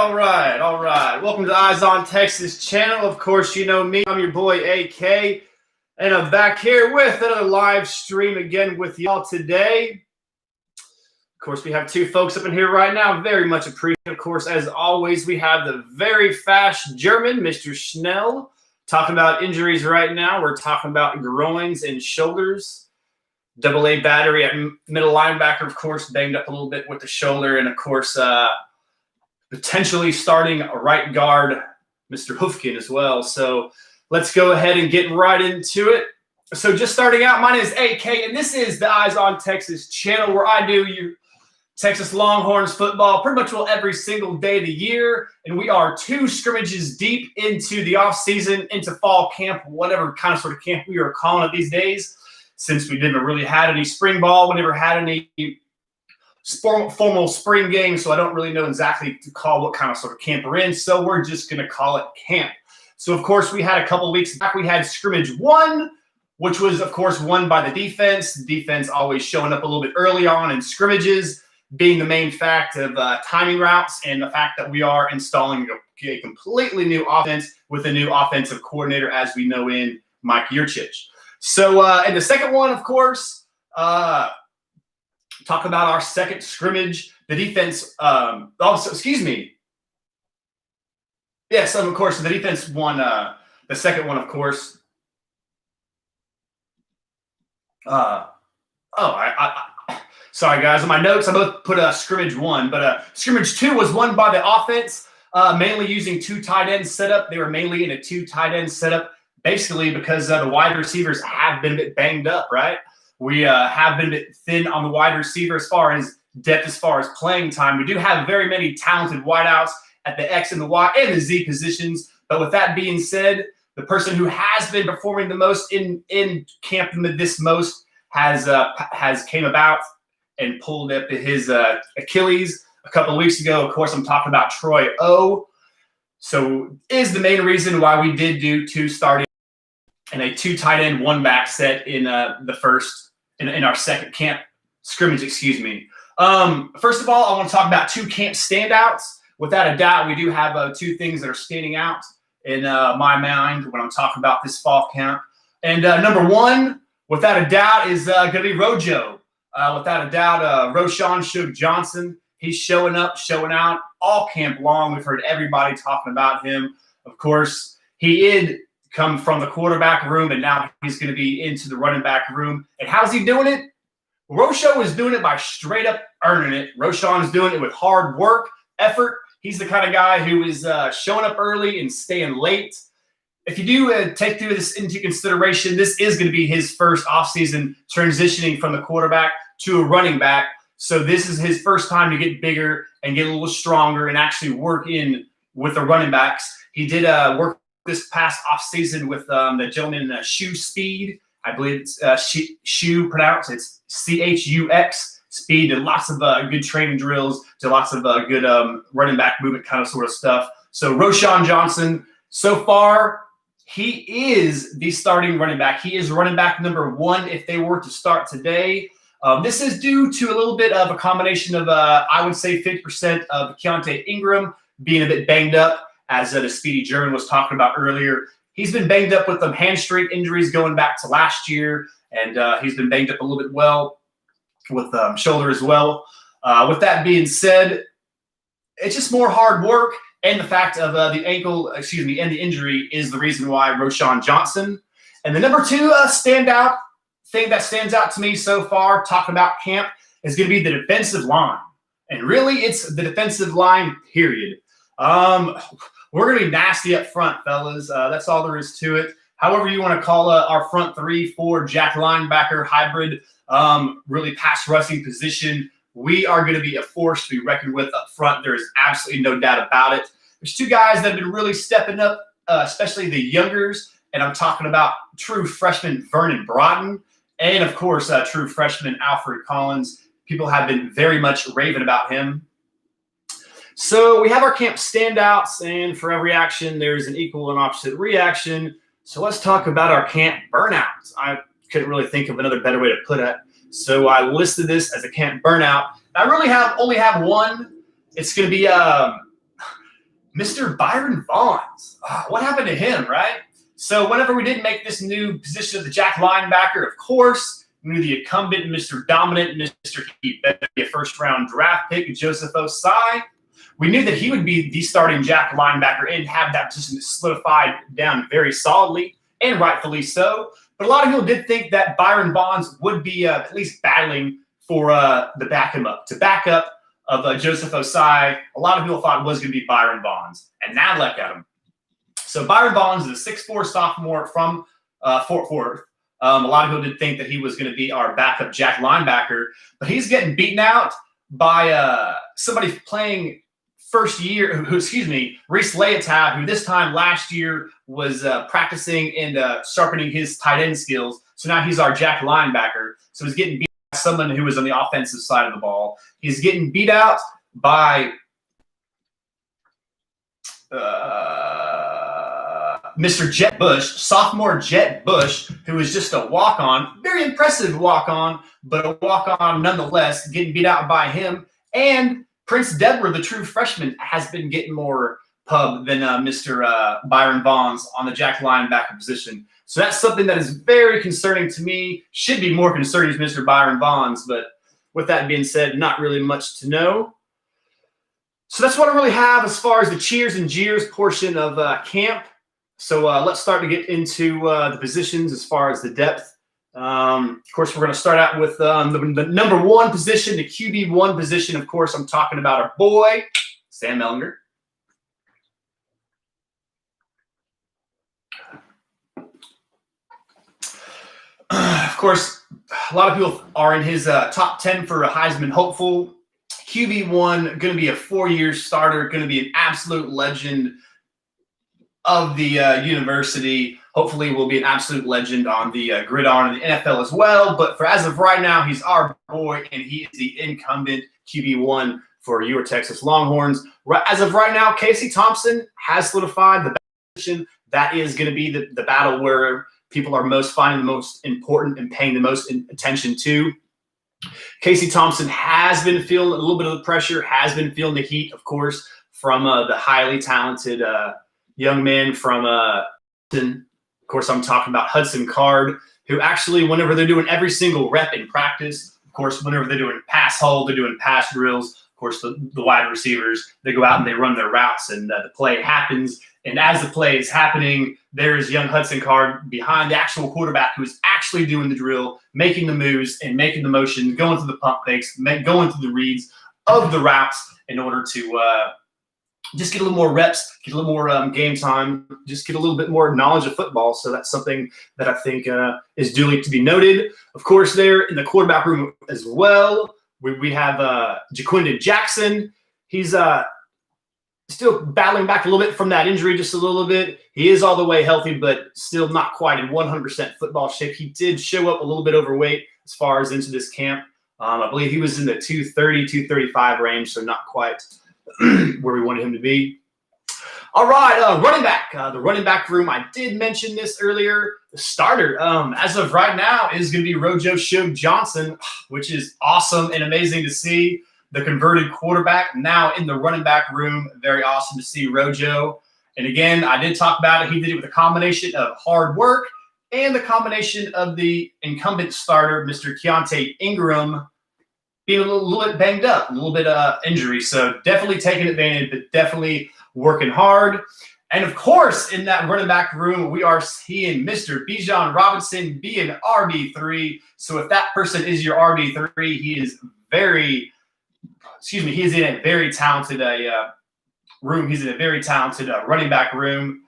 All right. Welcome to the Eyes on Texas channel. Of course, you know me. I'm your boy, AK. And I'm back here with another live stream again with y'all today. Of course, we have two folks up in here right now. Very much appreciated. Of course, as always, we have the very fast German, Mr. Schnell, talking about injuries right now. We're talking about groins and shoulders. AA battery at middle linebacker, of course, banged up a little bit with the shoulder. And, of course, potentially starting a right guard, Mr. Hoofkin, as well. So let's go ahead and get right into it. So just starting out, my name is AK, and this is the Eyes on Texas channel where I do your Texas Longhorns football pretty much every single day of the year. And we are 2 scrimmages deep into the offseason, into fall camp, whatever kind of sort of camp we are calling it these days, since we didn't really had any spring ball. We never had any formal spring game, so I don't really know exactly to call what kind of sort of camp we're in, so we're just going to call it camp. So, of course, we had a couple weeks back, we had scrimmage 1, which was, of course, won by the defense. The defense always showing up a little bit early on in scrimmages, being the main fact of timing routes and the fact that we are installing a completely new offense with a new offensive coordinator, as we know in Mike Yurcich. So, in the second one, of course, talk about our second scrimmage. The defense, Yes, of course, the defense won the second one, of course. Sorry, guys. On my notes, I both put scrimmage 1, but scrimmage 2 was won by the offense, mainly using 2 tight end setup. They were mainly in a 2 tight end setup, basically because the wide receivers have been a bit banged up, right? We have been a bit thin on the wide receiver as far as depth, as far as playing time. We do have very many talented wideouts at the X and the Y and the Z positions. But with that being said, the person who has been performing the most in camp this most has came about and pulled up his Achilles a couple of weeks ago. Of course, I'm talking about Troy O. So is the main reason why we did do 2 starting and a 2 tight end, 1 back set in the first in our second camp scrimmage. First of all, I want to talk about 2 camp standouts. Without a doubt, we do have 2 things that are standing out in my mind when I'm talking about this fall camp. And number 1, without a doubt, is going to be RoJo. Without a doubt, Roshan Johnson. He's showing up, showing out all camp long. We've heard everybody talking about him. Of course, he did come from the quarterback room, and now he's going to be into the running back room. And how's he doing it? RoJo is doing it by straight up earning it. Roshan is doing it with hard work, effort. He's the kind of guy who is showing up early and staying late. If you do take this into consideration, this is going to be his first offseason transitioning from the quarterback to a running back. So this is his first time to get bigger and get a little stronger and actually work in with the running backs. He did work this past offseason with the gentleman Shoe Speed. I believe it's Shoe pronounced. It's CHUX Speed. Did lots of good training drills. Did lots of good running back movement kind of sort of stuff. So Roshan Johnson, so far, he is the starting running back. He is running back number 1 if they were to start today. This is due to a little bit of a combination of, I would say, 50% of Keontae Ingram being a bit banged up, as the Speedy German was talking about earlier. He's been banged up with some hamstring injuries going back to last year, and he's been banged up a little bit with shoulder as well. With that being said, it's just more hard work, and the fact of the and the injury is the reason why Roshan Johnson. And the number 2 standout thing that stands out to me so far, talking about camp, is going to be the defensive line. And really, it's the defensive line, period. We're going to be nasty up front, fellas. That's all there is to it. However you want to call our front 3-4 jack linebacker hybrid, really pass rushing position, we are going to be a force to be reckoned with up front. There is absolutely no doubt about it. There's 2 guys that have been really stepping up, especially the youngers, and I'm talking about true freshman Vernon Broughton and, of course, true freshman Alfred Collins. People have been very much raving about him. So we have our camp standouts, and for every action, there's an equal and opposite reaction. So let's talk about our camp burnouts. I couldn't really think of another better way to put it. So I listed this as a camp burnout. I really only have one. It's going to be Mr. Byron Bonds. What happened to him, right? So whenever we did make this new position of the jack linebacker, of course, we knew the incumbent, Mr. Dominant, Mr. He better be a first-round draft pick, Joseph Osai. We knew that he would be the starting jack linebacker and have that position solidified down very solidly, and rightfully so. But a lot of people did think that Byron Bonds would be at least battling for the back up of Joseph Osai. A lot of people thought it was going to be Byron Bonds, and now look at him. So Byron Bonds is a 6'4" sophomore from Fort Worth. A lot of people did think that he was going to be our backup jack linebacker, but he's getting beaten out by somebody playing first year, Reese Leotab, who this time last year was practicing and sharpening his tight end skills. So now he's our jack linebacker. So he's getting beat by someone who was on the offensive side of the ball. He's getting beat out by Mr. Jet Bush, sophomore Jet Bush, who is just a walk-on, very impressive walk-on, but a walk-on nonetheless, getting beat out by him. And Prince Deborah, the true freshman, has been getting more pub than Mr. Byron Bonds on the jack linebacker position. So that's something that is very concerning to me. Should be more concerning to Mr. Byron Bonds, but with that being said, not really much to know. So that's what I really have as far as the cheers and jeers portion of camp. So let's start to get into the positions as far as the depth. Of course, we're going to start out with the number one position, the QB1 position. Of course, I'm talking about our boy, Sam Ehlinger. Of course, a lot of people are in his top 10 for a Heisman hopeful. QB1, going to be a 4-year starter, going to be an absolute legend of the university. Hopefully will be an absolute legend on the gridiron of the NFL as well. But for as of right now, he's our boy, and he is the incumbent QB1 for your Texas Longhorns. As of right now, Casey Thompson has solidified the position. That is going to be the battle where people are most finding the most important and paying the most attention to. Casey Thompson has been feeling a little bit of the pressure, has been feeling the heat, of course, from the highly talented young man from Hudson. Of course, I'm talking about Hudson Card, who actually, whenever they're doing every single rep in practice, of course, whenever they're doing pass hold, they're doing pass drills, of course, the wide receivers, they go out and they run their routes, and the play happens. And as the play is happening, there's young Hudson Card behind the actual quarterback who is actually doing the drill, making the moves and making the motion, going through the pump fakes, going through the reads of the routes in order to just get a little more reps, get a little more game time, just get a little bit more knowledge of football. So that's something that I think is duly to be noted. Of course, there in the quarterback room as well, we have Jaquinda Jackson. He's still battling back a little bit from that injury, just a little bit. He is all the way healthy, but still not quite in 100% football shape. He did show up a little bit overweight as far as into this camp. I believe he was in the 230, 235 range, so not quite where we wanted him to be. All right, running back. The running back room, I did mention this earlier. The starter, as of right now, is going to be Roshan Johnson, which is awesome and amazing to see. The converted quarterback now in the running back room. Very awesome to see RoJo. And again, I did talk about it. He did it with a combination of hard work and the combination of the incumbent starter, Mr. Keontae Ingram, being a little bit banged up, a little bit injury. So definitely taking advantage, but definitely working hard. And of course, in that running back room, we are seeing Mr. Bijan Robinson being RB3. So if that person is your RB3, he is he's in a very talented room. He's in a very talented running back room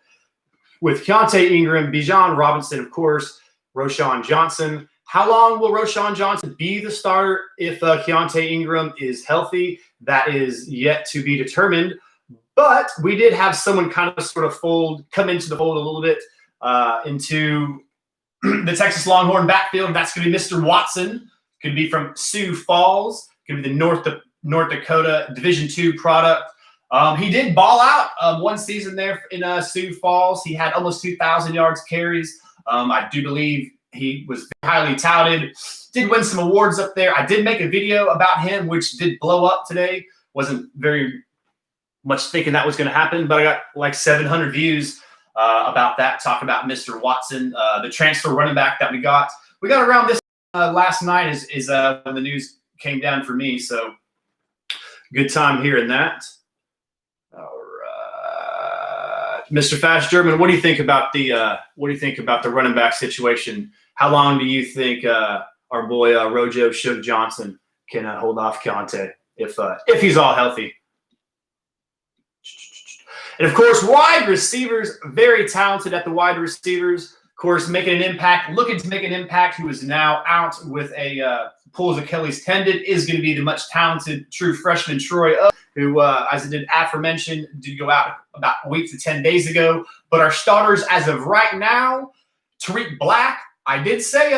with Keontae Ingram, Bijan Robinson, of course, Roshan Johnson. How long will Roshan Johnson be the starter if Keontae Ingram is healthy? That is yet to be determined. But we did have someone kind of sort of come into the fold a little bit into the Texas Longhorn backfield. That's going to be Mr. Watson. Could be from Sioux Falls. Could be the North Dakota Division II product. He did ball out one season there in Sioux Falls. He had almost 2,000 yards carries. I do believe he was highly touted. Did win some awards up there. I did make a video about him, which did blow up today. Wasn't very much thinking that was going to happen, but I got like 700 views about that, talking about Mr. Watson, the transfer running back that we got. We got around this last night is when the news came down for me, so good time hearing that. All right, Mr. Fast German, what do you think about the running back situation? How long do you think our boy RoJo Shug Johnson can hold off Conte if he's all healthy? And of course, wide receivers, very talented at the wide receivers. Of course, making an impact, looking to make an impact, who is now out with a pulls Achilles tendon, is going to be the much talented true freshman Troy, who, as I did aforementioned, did go out about a week to 10 days ago. But our starters as of right now, Tariq Black. I did say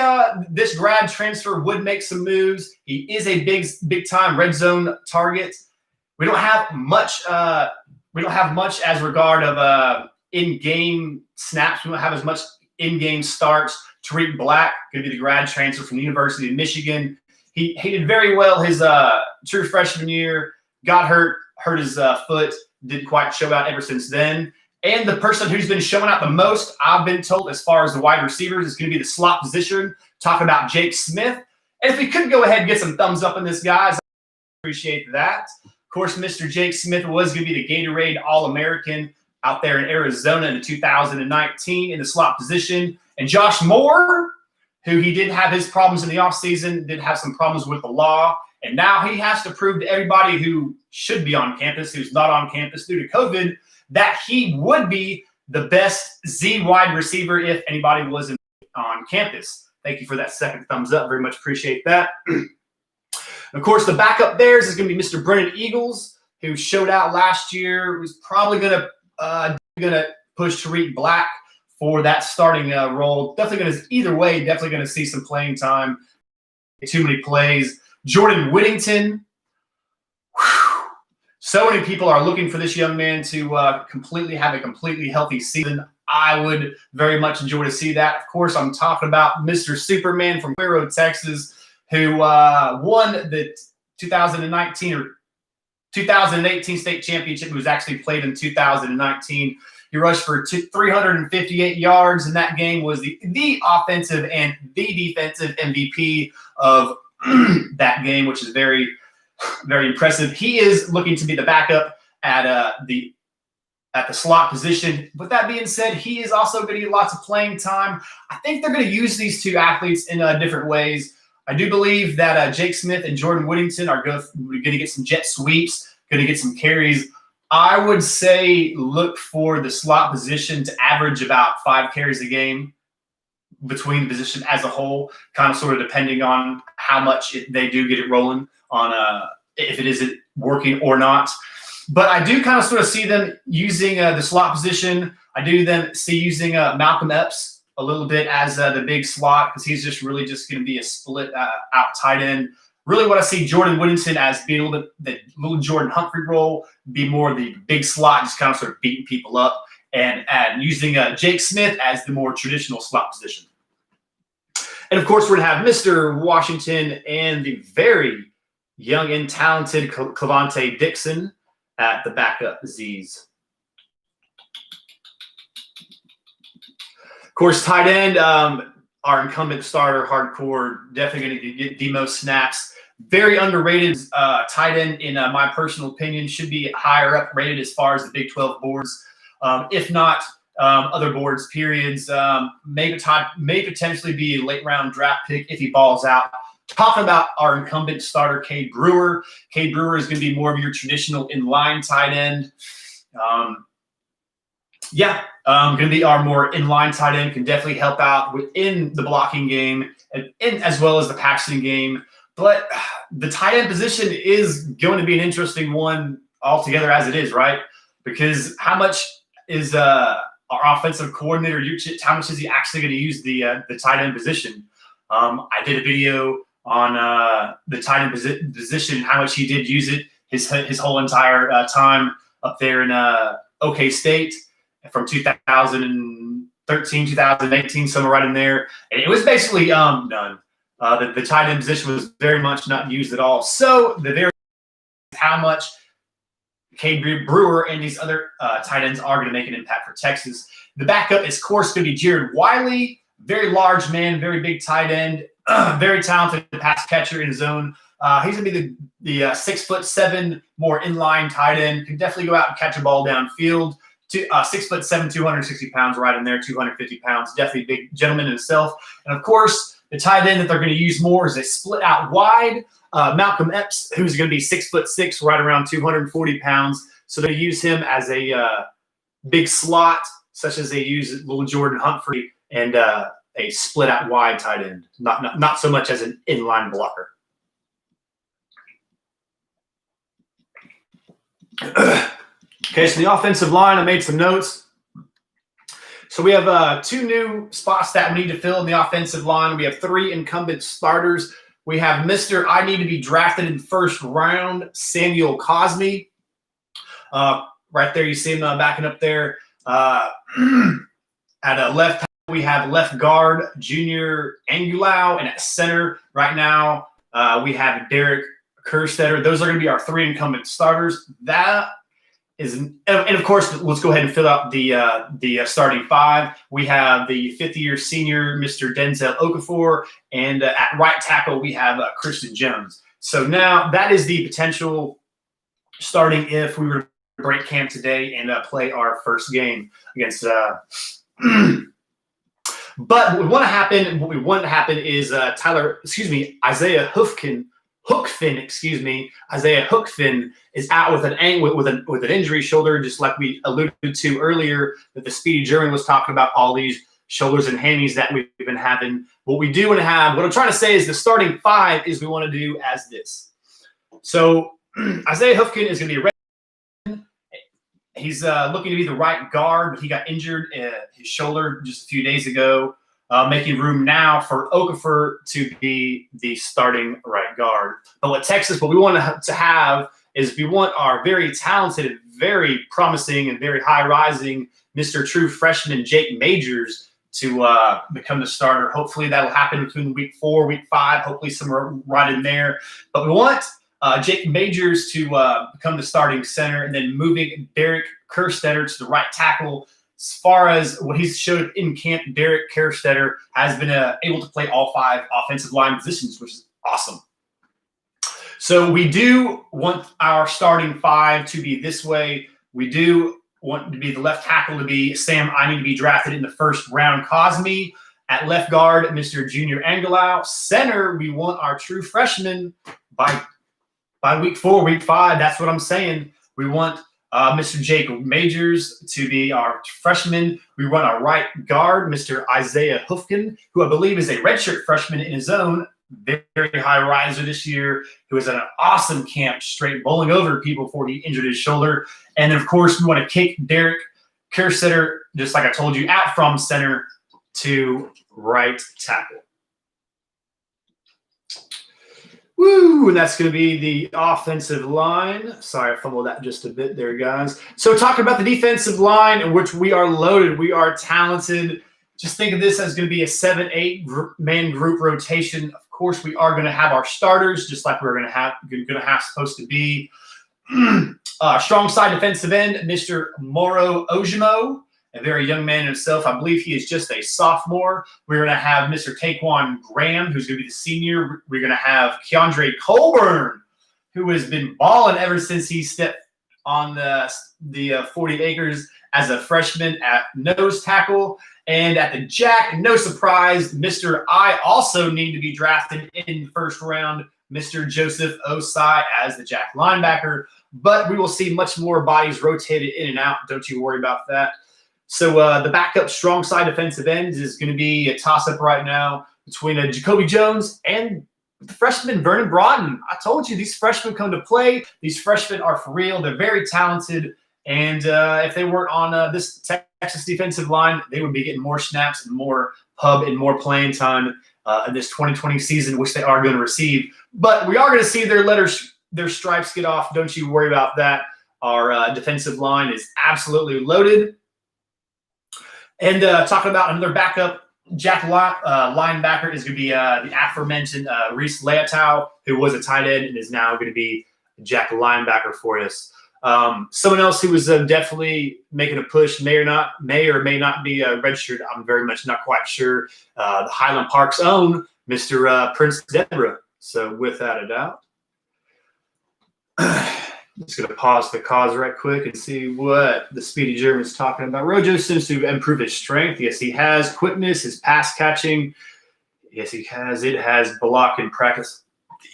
this grad transfer would make some moves. He is a big time red zone target. We don't have much. We don't have much as regard of in-game snaps. We don't have as much in-game starts. Tariq Black going to be the grad transfer from the University of Michigan. He did very well his true freshman year. Got hurt his foot. Didn't quite show out ever since then. And the person who's been showing out the most, I've been told, as far as the wide receivers, is going to be the slot position. Talking about Jake Smith. And if we could go ahead and get some thumbs up on this, guys, I appreciate that. Of course, Mr. Jake Smith was going to be the Gatorade All-American out there in Arizona in 2019 in the slot position. And Josh Moore, who he did have his problems in the offseason, did have some problems with the law. And now he has to prove to everybody who should be on campus, who's not on campus due to COVID, that he would be the best Z wide receiver if anybody was on campus. Thank you for that second thumbs up. Very much appreciate that. Of course, the backup there is going to be Mr. Brennan Eagles, who showed out last year. Was probably going to push Tariq Black for that starting role. Definitely going to, either way, definitely going to see some playing time. Too many plays. Jordan Whittington. Whew. So many people are looking for this young man to have a completely healthy season. I would very much enjoy to see that. Of course, I'm talking about Mr. Superman from Cuero, Texas, who won the 2019 or 2018 state championship. It was actually played in 2019. He rushed for 358 yards in that game, was the offensive and the defensive MVP of that game, which is very, very impressive. He is looking to be the backup at the slot position. With that being said, he is also going to get lots of playing time. I think they're going to use these two athletes in different ways. I do believe that Jake Smith and Jordan Whittington are going to get some jet sweeps, going to get some carries. I would say look for the slot position to average about 5 carries a game between the position as a whole, kind of sort of depending on how much they do get it rolling on if it isn't working or not. But I do kind of sort of see them using the slot position. I do then see using Malcolm Epps a little bit as the big slot, because he's just really just going to be a split out tight end. Really what I see Jordan Whittington as being a little bit the little Jordan Humphrey role, be more the big slot, just kind of sort of beating people up, and using Jake Smith as the more traditional slot position. And, of course, we're going to have Mr. Washington and the very young and talented Clavante Dixon at the backup Z's. Of course, tight end, our incumbent starter, hardcore, definitely going to get the most snaps. Very underrated tight end, in my personal opinion. Should be higher up rated as far as the Big 12 boards, if not other boards, periods. May potentially be a late-round draft pick if he balls out. Talking about our incumbent starter, Cade Brewer. Cade Brewer is going to be more of your traditional in-line tight end. Going to be our more in-line tight end. Can definitely help out within the blocking game and as well as the passing game. But the tight end position is going to be an interesting one altogether as it is, right? Because how much is our offensive coordinator, how much is he actually going to use the tight end position? I did a video on the tight end position, how much he did use it his whole entire time up there in OK State from 2013, 2018, somewhere right in there. And it was basically none. The tight end position was very much not used at all. So the very how much Cade Brewer and these other tight ends are going to make an impact for Texas. The backup is, of course, going to be Jared Wiley, very large man, very big tight end, very talented pass catcher in his own. He's going to be the 6'7", more inline tight end. Can definitely go out and catch a ball downfield. 6'7", 260 pounds, right in there, 250 pounds. Definitely a big gentleman in himself. And of course, the tight end that they're going to use more is a split out wide. Malcolm Epps, who's going to be 6'6", right around 240 pounds. So they use him as a big slot, such as they use little Jordan Humphrey, and a split out wide tight end, not so much as an inline blocker. Okay, so the offensive line, I made some notes. So we have 2 new spots that we need to fill in the offensive line. We have 3 incumbent starters. We have Mr. I need to be drafted in the first round, Samuel Cosme. Right there, you see him backing up there. At a left, we have left guard, Junior Angulau, and at center right now, we have Derek Kerstetter. Those are going to be our 3 incumbent starters. That is, and of course, let's go ahead and fill out the starting 5. We have the 5th-year senior, Mr. Denzel Okafor, and at right tackle, we have Christian Jones. So now that is the potential starting if we were to break camp today and play our first game against. But what we want to happen is Isaiah Hookfin is out with an injury shoulder, just like we alluded to earlier, that the Speedy German was talking about all these shoulders and hammies that we've been having. What we do want to have, what I'm trying to say is the starting 5 is we want to do as this. So Isaiah Hoofkin is going to be ready. He's looking to be the right guard, but he got injured his shoulder just a few days ago, making room now for Okafor to be the starting right guard. But what we want to have is we want our very talented, very promising, and very high-rising Mr. True Freshman Jake Majors to become the starter. Hopefully that'll happen between week 4, week 5, hopefully somewhere right in there. But we want Jake Majors to become the starting center, and then moving Derek Kerstetter to the right tackle. As far as what he's showed in camp, Derek Kerstetter has been able to play all 5 offensive line positions, which is awesome. So we do want our starting 5 to be this way. We do want to be the left tackle to be Sam I need to be drafted in the first round, Cosme. At left guard, Mr. Junior Angulau. Center, we want our true freshman by week 4, week 5. That's what I'm saying. We want Mr. Jake Majors to be our freshman. We run our right guard, Mr. Isaiah Hoofkin, who I believe is a redshirt freshman in his own, very high riser this year, who was at an awesome camp, straight bowling over people before he injured his shoulder. And then, of course, we want to kick Derek Kerstetter, just like I told you, out from center to right tackle. Woo, and that's going to be the offensive line. Sorry, I fumbled that just a bit there, guys. So talking about the defensive line, in which we are loaded, we are talented. Just think of this as going to be a 7-8 man group rotation. Of course, we are going to have our starters, just like we're going to have supposed to be. Strong side defensive end, Mr. Moro Ojimo, a very young man himself. I believe he is just a sophomore. We're going to have Mr. Taquan Graham, who's going to be the senior. We're going to have Keandre Colburn, who has been balling ever since he stepped on the 40 acres as a freshman at nose tackle. And at the jack, no surprise, Mr. I also need to be drafted in the first round, Mr. Joseph Osai as the jack linebacker. But we will see much more bodies rotated in and out. Don't you worry about that. So the backup strong side defensive end is going to be a toss-up right now between Jacoby Jones and the freshman Vernon Broughton. I told you, these freshmen come to play. These freshmen are for real. They're very talented. And if they weren't on this Texas defensive line, they would be getting more snaps and more pub and more playing time in this 2020 season, which they are going to receive. But we are going to see their stripes get off. Don't you worry about that. Our defensive line is absolutely loaded. And talking about another backup, jack linebacker is going to be the aforementioned Reese Leotow, who was a tight end and is now going to be a jack linebacker for us. Someone else who was definitely making a push may or may not be registered. I'm very much not quite sure. The Highland Park's own Mr. Prince Deborah. So without a doubt, just going to pause the cause right quick and see what the Speedy German is talking about. RoJo seems to improve his strength. Yes, he has quickness, his pass catching. Yes, he has. It has block in practice.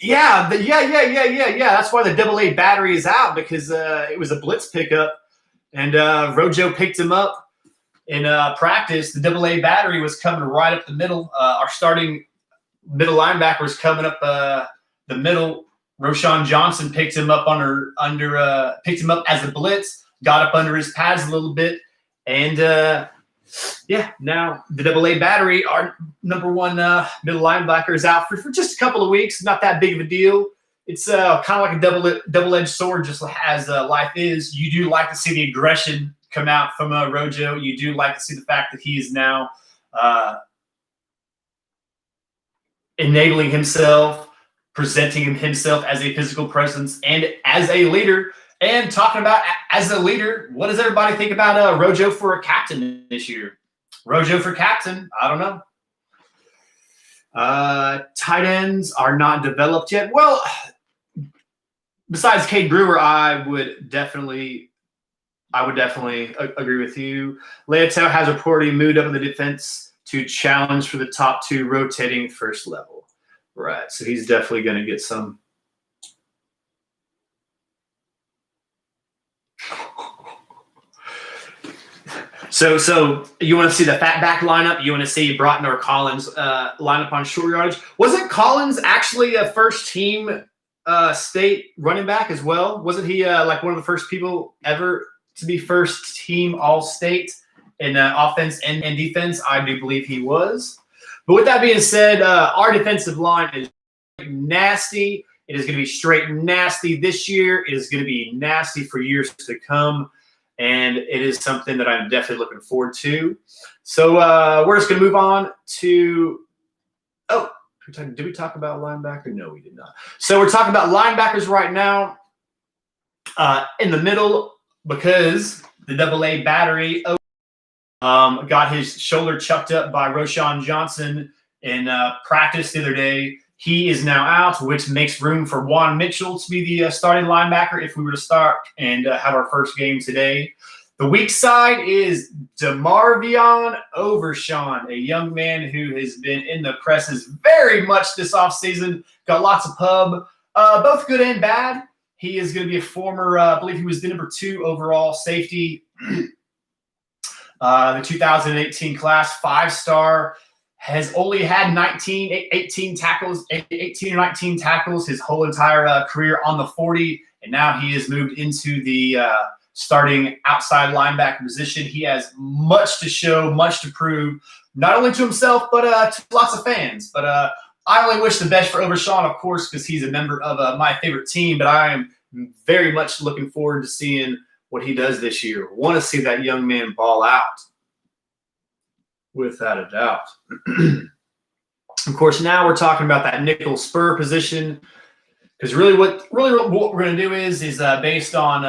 Yeah. That's why the AA battery is out, because it was a blitz pickup, and RoJo picked him up in practice. The AA battery was coming right up the middle. Our starting middle linebacker was coming up the middle. Roshan Johnson picked him up picked him up as a blitz, got up under his pads a little bit, and now the AA battery, our number one middle linebacker, is out for just a couple of weeks. Not that big of a deal. It's kind of like a double-edged sword, just as life is. You do like to see the aggression come out from RoJo. You do like to see the fact that he is now enabling himself, presenting himself as a physical presence and as a leader. And talking about as a leader, what does everybody think about RoJo for a captain this year? RoJo for captain, I don't know. Tight ends are not developed yet. Well, besides Cade Brewer, I would definitely agree with you. Leotel has reportedly moved up in the defense to challenge for the top two rotating first level. Right, so he's definitely going to get some. So you want to see the fat back lineup? You want to see Broughton or Collins line up on short yardage? Wasn't Collins actually a first team state running back as well? Wasn't he like one of the first people ever to be first team all state in offense and defense? I do believe he was. But with that being said, our defensive line is nasty. It is going to be straight nasty this year. It is going to be nasty for years to come. And it is something that I'm definitely looking forward to. So we're just going to move on to – did we talk about linebacker? No, we did not. So we're talking about linebackers right now in the middle, because the AA battery got his shoulder chucked up by Roshan Johnson in practice the other day. He is now out, which makes room for Juan Mitchell to be the starting linebacker if we were to start and have our first game today. The weak side is DeMarvion Overshawn, a young man who has been in the presses very much this offseason, got lots of pub, both good and bad. He is going to be a former, I believe he was the number 2 overall safety, the 2018 class, 5-star. Has only had 18 tackles his whole entire career on the 40, and now he has moved into the starting outside linebacker position. He has much to show, much to prove, not only to himself, but to lots of fans. But I only wish the best for Overshawn, of course, because he's a member of my favorite team, but I am very much looking forward to seeing what he does this year. Want to see that young man ball out. Without a doubt. Of course, now we're talking about that nickel spur position, because really what we're going to do is based on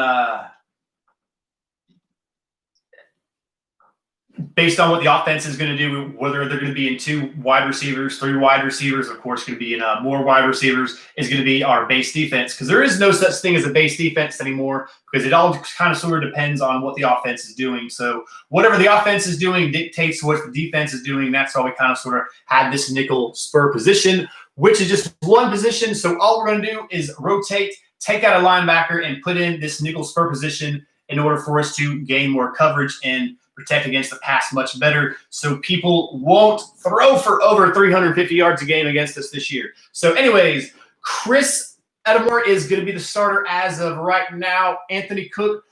what the offense is going to do, whether they're going to be in 2 wide receivers, 3 wide receivers, of course, going to be in more wide receivers, is going to be our base defense, because there is no such thing as a base defense anymore, because it all kind of sort of depends on what the offense is doing. So whatever the offense is doing dictates what the defense is doing. That's why we kind of sort of had this nickel spur position, which is just one position. So all we're going to do is rotate, take out a linebacker, and put in this nickel spur position in order for us to gain more coverage and protect against the pass much better, so people won't throw for over 350 yards a game against us this year. So anyways, Chris Edamore is going to be the starter as of right now. Anthony Cook,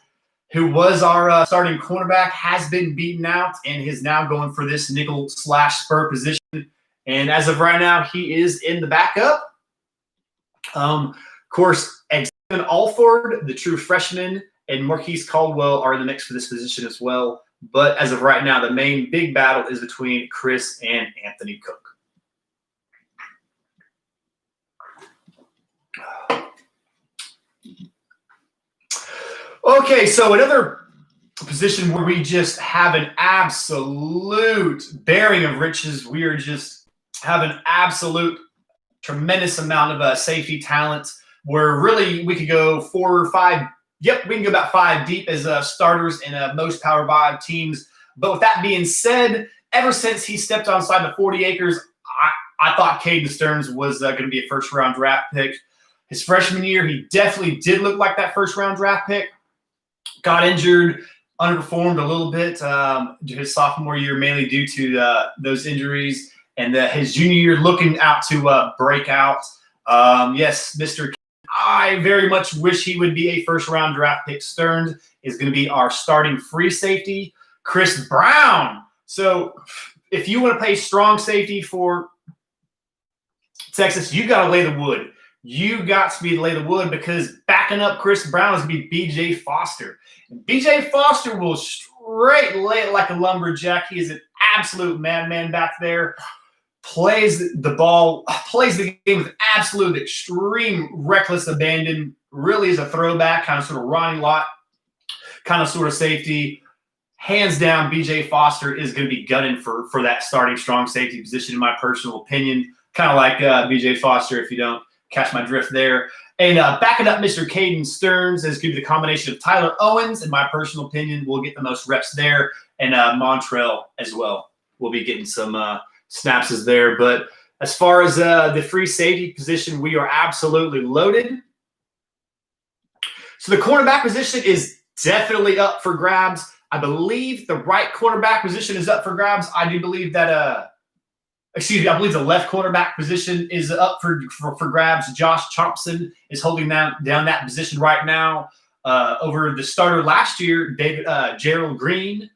who was our starting cornerback, has been beaten out and is now going for this nickel/spur position. And as of right now, he is in the backup. Of course, Xavier Alford, the true freshman, and Marquise Caldwell are in the mix for this position as well. But as of right now, the main big battle is between Chris and Anthony Cook. Okay, so another position where we just have an absolute bearing of riches. We are just have an absolute tremendous amount of safety talent where really we could go 4 or 5. Yep, we can go about 5 deep as starters in most Power 5 teams. But with that being said, ever since he stepped outside the 40 acres, I thought Caden Stearns was going to be a first-round draft pick. His freshman year, he definitely did look like that first-round draft pick. Got injured, underperformed a little bit his sophomore year, mainly due to those injuries. And his junior year looking out to break out. Yes, Mr. I very much wish he would be a first-round draft pick. Stearns is going to be our starting free safety. Chris Brown. So if you want to play strong safety for Texas, you got to lay the wood. You got to be lay the wood because backing up Chris Brown is going to be B.J. Foster. And B.J. Foster will straight lay it like a lumberjack. He is an absolute madman back there. Plays the ball, plays the game with absolute extreme reckless abandon. Really is a throwback, kind of sort of Ronnie Lott, kind of sort of safety. Hands down, B.J. Foster is going to be gunning for that starting strong safety position, in my personal opinion. Kind of like B.J. Foster, if you don't catch my drift there. And backing up Mr. Caden Stearns is going to be the combination of Tyler Owens, in my personal opinion, will get the most reps there, and Montrell as well. We'll be getting some snaps is there. But as far as the free safety position, we are absolutely loaded. So the cornerback position is definitely up for grabs. I believe the right cornerback position is up for grabs. I do believe that I believe the left cornerback position is up for grabs. Josh Thompson is holding down that position right now. Over the starter last year, Jalen Green,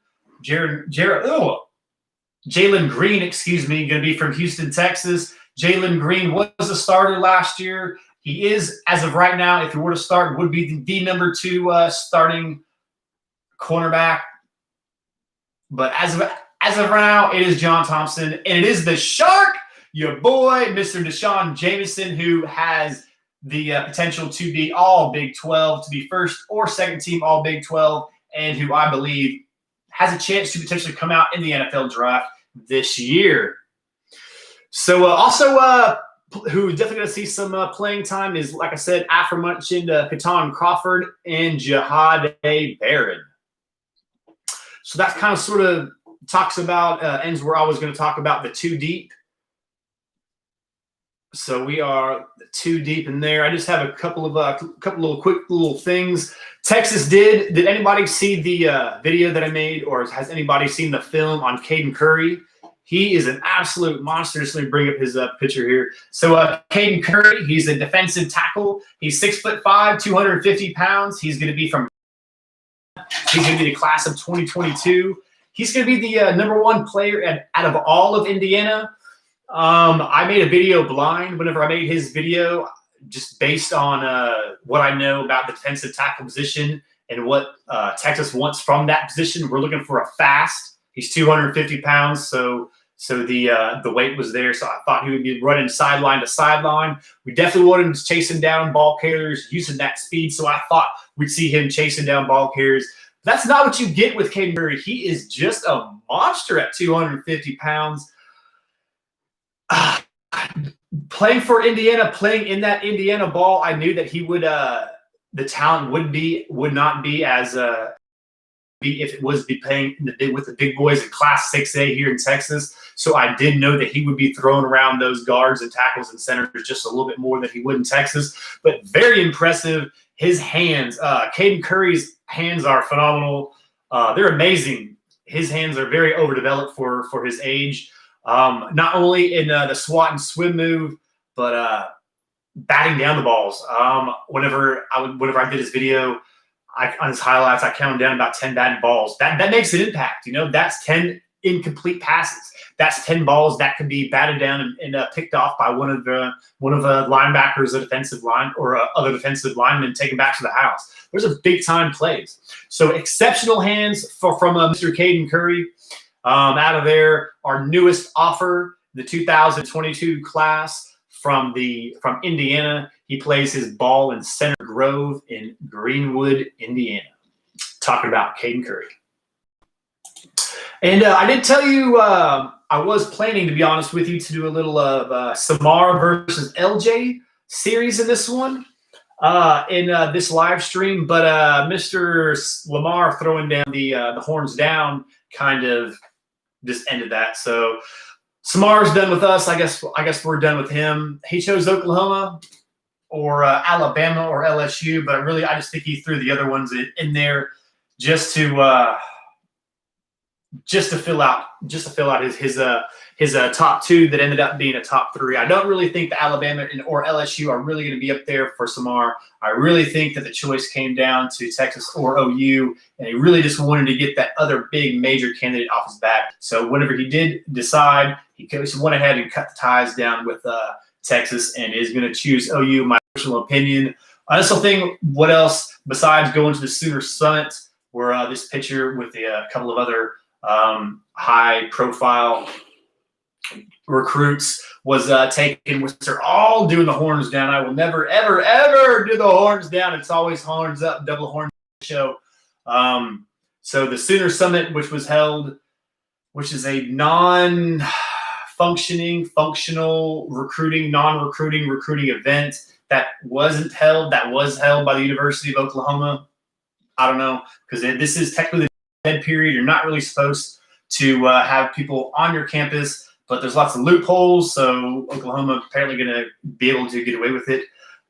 excuse me, going to be from Houston, Texas. Jalen Green was a starter last year. He is, as of right now, if he were to start, would be the number 2 starting cornerback. But as of right now, it is John Thompson, and it is the Shark, your boy, Mr. Deshaun Jameson, who has the potential to be all Big 12, to be first or second team all Big 12, and who I believe has a chance to potentially come out in the NFL draft this year. So who definitely going to see some playing time is, like I said, aforementioned Katon Crawford and Jihad Barron. So that kind of sort of talks about ends where I was going to talk about the 2 deep. So we are 2 deep in there. I just have a couple of quick little things. Texas did anybody see the video that I made, or has anybody seen the film on Hayden Curry? He is an absolute monster. Just let me bring up his picture here. So Hayden Curry, he's a defensive tackle. He's 6'5", 250 pounds. He's going to be the class of 2022. He's going to be the number 1 player out of all of Indiana. I made a video blind whenever I made his video, just based on what I know about the defensive tackle position and what Texas wants from that position. We're looking for a fast. He's 250 pounds, so the weight was there. So I thought he would be running sideline to sideline. We definitely wanted him chasing down ball carriers, using that speed. So I thought we'd see him chasing down ball carriers. That's not what you get with Hayden Curry. He is just a monster at 250 pounds. Playing for Indiana, playing in that Indiana ball, I knew that he would the talent would not be as if it was be playing with the big boys in Class 6A here in Texas. So I did know that he would be throwing around those guards and tackles and centers just a little bit more than he would in Texas. But very impressive. His hands, Hayden Curry's hands are phenomenal. They're amazing. His hands are very overdeveloped for his age. Not only in the swat and swim move, but batting down the balls. Whenever I did his video, on his highlights, I counted down about 10 batted balls. That makes an impact. You know, that's 10 incomplete passes. That's 10 balls that could be batted down and picked off by one of the linebackers, a defensive line, or other defensive lineman taken back to the house. Those are big time plays. So exceptional hands from Mr. Hayden Curry. Out of there, our newest offer, the 2022 class from Indiana. He plays his ball in Center Grove in Greenwood, Indiana. talking about Hayden Curry. And I did tell you I was planning, to be honest with you, to do a little of Samar versus LJ series in this one, in this live stream. But Mr. Lamar throwing down the horns down kind of just ended that. So Samar's done with us. I guess we're done with him. He chose Oklahoma or Alabama or LSU, but really I just think he threw the other ones in there just to fill out his top two that ended up being a top three. I don't really think the Alabama or LSU are really going to be up there for Samar. I really think that the choice came down to Texas or OU, and he really just wanted to get that other big major candidate off his back. So whenever he did decide, he went ahead and cut the ties down with Texas and is going to choose OU, my personal opinion. I also think what else besides going to the Sooner Summit, where this picture with a couple of other high-profile recruits was taken, which they're all doing the horns down. I will never, ever, ever do the horns down. It's always horns up, double horn show. So the Sooner Summit, which was held, which is a functional recruiting, recruiting event that was held by the University of Oklahoma. I don't know, because this is technically the dead period. You're not really supposed to have people on your campus, but there's lots of loopholes. So Oklahoma apparently going to be able to get away with it.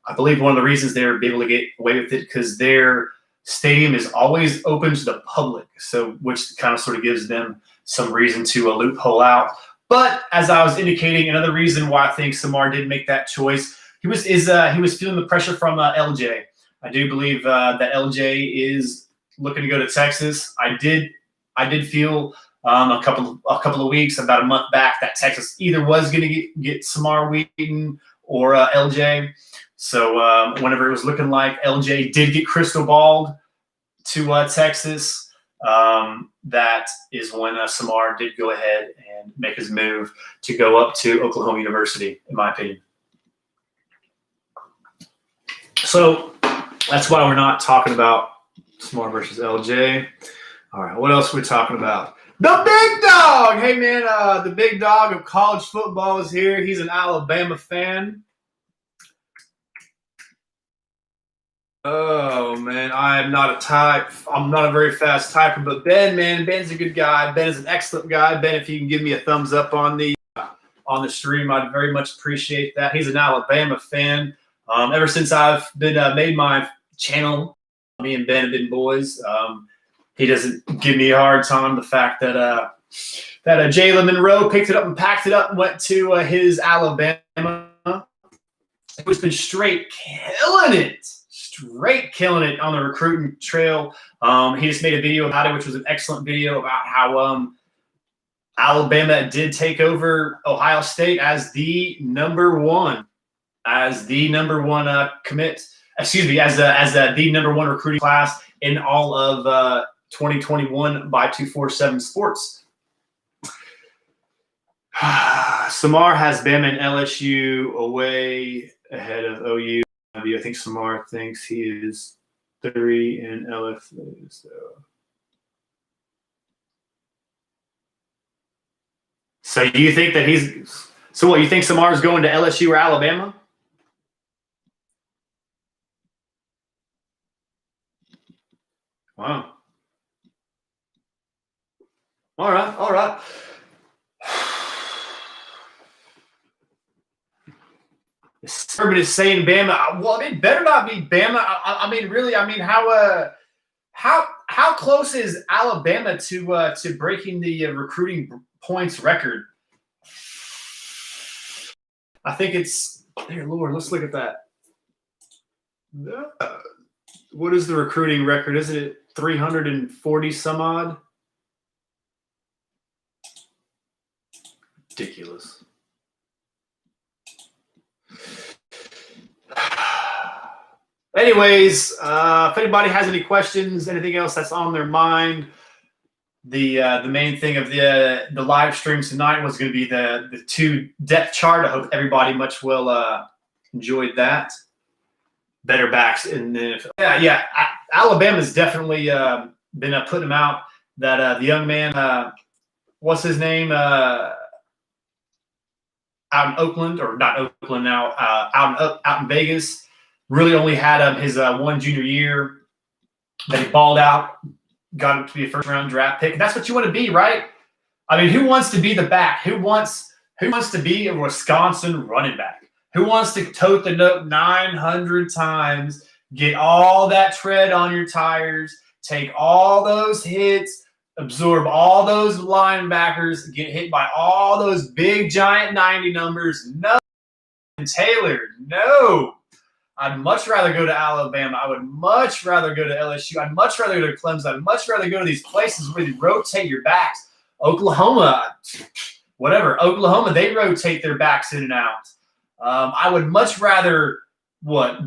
I believe one of the reasons they're able to get away with it because their stadium is always open to the public, so which kind of sort of gives them some reason to loophole out. But as I was indicating, another reason why I think Samar did make that choice, he was feeling the pressure from LJ. I do believe that LJ is looking to go to Texas. I did feel a couple of weeks, about a month back, that Texas either was going to get Samar Wheaton or LJ. So whenever it was looking like LJ did get crystal balled to Texas, that is when Samar did go ahead and make his move to go up to Oklahoma University, in my opinion. So that's why we're not talking about Samar versus LJ. All right, what else are we talking about? The big dog! Hey, man, the big dog of college football is here. He's an Alabama fan. Oh, man, I am not a type. I'm not a very fast typer, but Ben, man, Ben's a good guy. Ben is an excellent guy. Ben, if you can give me a thumbs up on the stream, I'd very much appreciate that. He's an Alabama fan. Ever since I've been made my channel, me and Ben have been boys. He doesn't give me a hard time. The fact that Jalen Monroe picked it up and packed it up and went to his Alabama. He's been straight killing it on the recruiting trail. He just made a video about it, which was an excellent video about how Alabama did take over Ohio State as the number one commit. Excuse me, as the number one recruiting class in all of 2021 by 247 Sports. Samar has Bama and LSU away ahead of OU. I think Samar thinks he is 3 in LSU. So you think that he's – so what, you think Samar's going to LSU or Alabama? Wow. All right. Urban is saying Bama. Well, it better not be Bama. I mean, really. I mean, how close is Alabama to breaking the recruiting points record? I think it's there. Lord, let's look at that. What is the recruiting record? Isn't it 340 some odd? Ridiculous. Anyways, if anybody has any questions, anything else that's on their mind, the main thing of the live stream tonight was going to be the 2 depth chart. I hope everybody much well enjoyed that. Better backs in the NFL. Yeah. Alabama's definitely been putting him out. That the young man, what's his name, out in Oakland, or not Oakland now, out in Vegas, really only had his one junior year that he balled out, got him to be a first-round draft pick. And that's what you want to be, right? I mean, who wants to be the back? Who wants to be a Wisconsin running back? Who wants to tote the note 900 times, get all that tread on your tires, take all those hits, absorb all those linebackers, get hit by all those big, giant 90 numbers? No. Taylor, no. I'd much rather go to Alabama. I would much rather go to LSU. I'd much rather go to Clemson. I'd much rather go to these places where you rotate your backs. Oklahoma, whatever. Oklahoma, they rotate their backs in and out. I would much rather,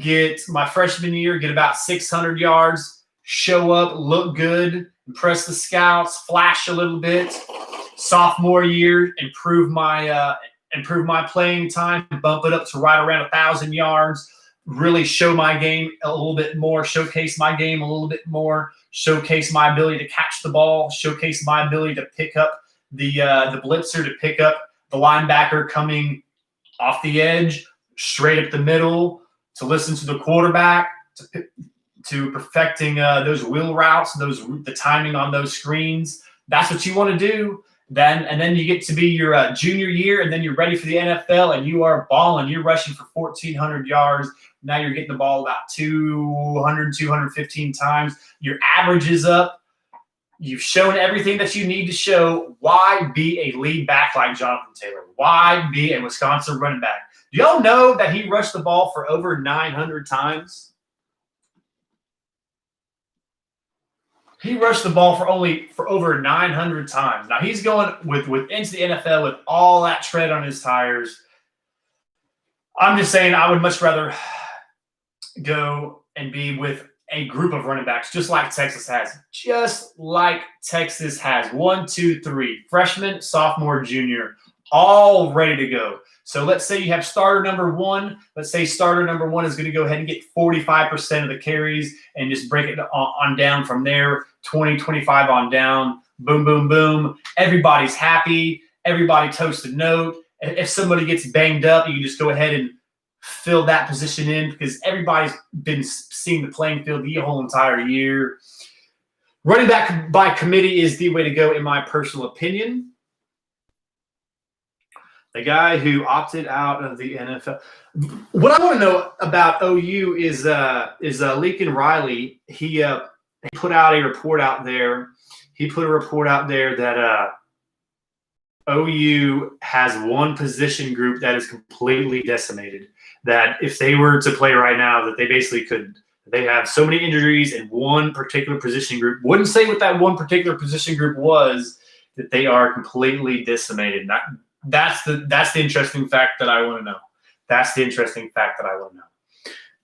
get my freshman year, get about 600 yards, show up, look good, impress the scouts, flash a little bit. Sophomore year, improve my playing time, bump it up to right around 1,000 yards, really show my game a little bit more, showcase my game a little bit more, showcase my ability to catch the ball, showcase my ability to pick up the blitzer, to pick up the linebacker coming off the edge, straight up the middle, to listen to the quarterback, to perfecting those wheel routes, the timing on those screens. That's what you want to do. Then you get to be your junior year, and then you're ready for the NFL, and you are balling. You're rushing for 1,400 yards. Now you're getting the ball about 200, 215 times. Your average is up. You've shown everything that you need to show. Why be a lead back like Jonathan Taylor? Why be a Wisconsin running back? Do y'all know that he rushed the ball for over 900 times? He rushed the ball for over 900 times. Now he's going into the NFL with all that tread on his tires. I'm just saying I would much rather go and be with a group of running backs, just like Texas has. Just like Texas has. 1, 2, 3. Freshman, sophomore, junior, all ready to go. So let's say you have starter number 1. Let's say starter number 1 is going to go ahead and get 45% of the carries and just break it on down from there. 20, 25 on down. Boom, boom, boom. Everybody's happy. Everybody toasts a note. If somebody gets banged up, you can just go ahead and fill that position in because everybody's been seeing the playing field the whole entire year. Running back by committee is the way to go, in my personal opinion. The guy who opted out of the NFL. What I want to know about OU is Lincoln Riley. He put out a report out there. He put a report out there that OU has one position group that is completely decimated. That if they were to play right now, that they basically couldn't. They have so many injuries in one particular position group. Wouldn't say what that one particular position group was, that they are completely decimated. That's the interesting fact that I want to know. That's the interesting fact that I want to know.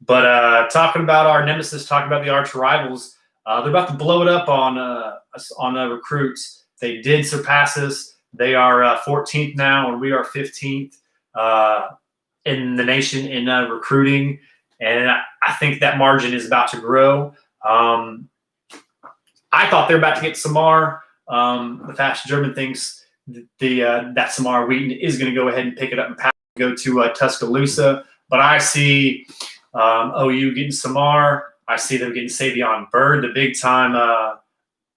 But talking about our nemesis, talking about the arch rivals, they're about to blow it up on recruits. They did surpass us. They are 14th now, and we are 15th in the nation in recruiting. And I think that margin is about to grow. I thought they're about to get Samar. The fast German thinks that Samar Wheaton is going to go ahead and pick it up and go to Tuscaloosa. But I see OU getting Samar. I see them getting Savion Byrd, the big-time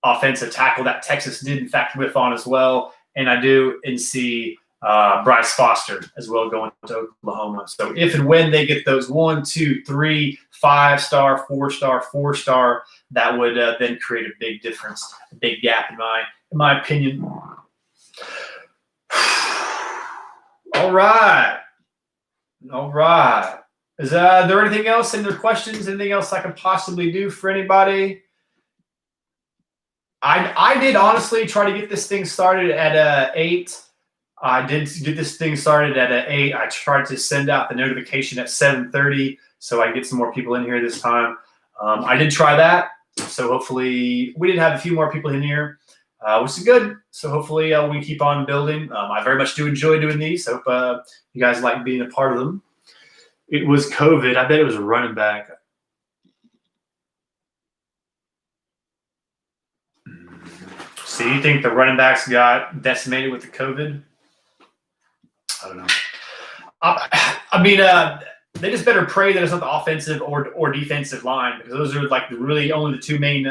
offensive tackle that Texas did, in fact, whiff on as well. And I do and see Bryce Foster as well going to Oklahoma. So if and when they get those 1, 2, 3, 5-star, 4-star, 4-star, that would then create a big difference, a big gap in my opinion. All right. Is there anything else? Any other questions? Anything else I can possibly do for anybody? I did honestly try to get this thing started at 8. I did get this thing started at 8. I tried to send out the notification at 7:30 so I can get some more people in here this time. I did try that. So hopefully we did have a few more people in here, which is good. So hopefully we keep on building. I very much do enjoy doing these. I hope you guys like being a part of them. It was COVID. I bet it was a running back. So you think the running backs got decimated with the COVID? I don't know. I mean, they just better pray that it's not the offensive or defensive line, because those are like really only the two main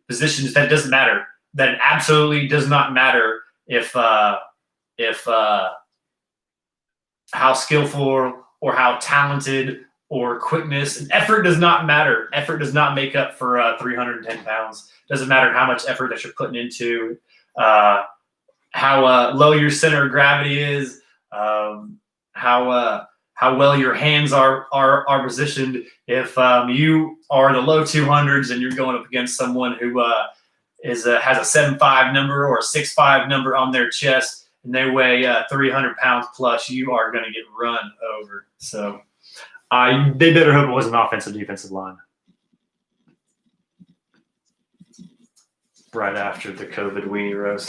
positions that doesn't matter. That it absolutely does not matter if how skillful or how talented or quickness and effort does not matter. Effort does not make up for 310 pounds. Doesn't matter how much effort that you're putting into how low your center of gravity is, how well your hands are positioned. If you are in the low 200s and you're going up against someone who has a 7'5" number or a 6'5" number on their chest, and they weigh 300 pounds plus, you are going to get run over. So they better hope it was an offensive defensive line. Right after the COVID weenie roast.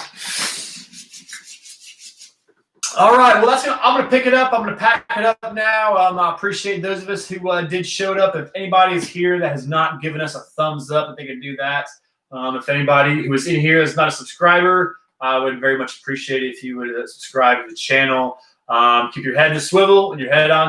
All right, well, I'm going to pick it up. I'm going to pack it up now. I appreciate those of us who did show up. If anybody is here that has not given us a thumbs up, if they can do that. If anybody who is in here is not a subscriber, I would very much appreciate it if you would subscribe to the channel. Keep your head in a swivel and your head on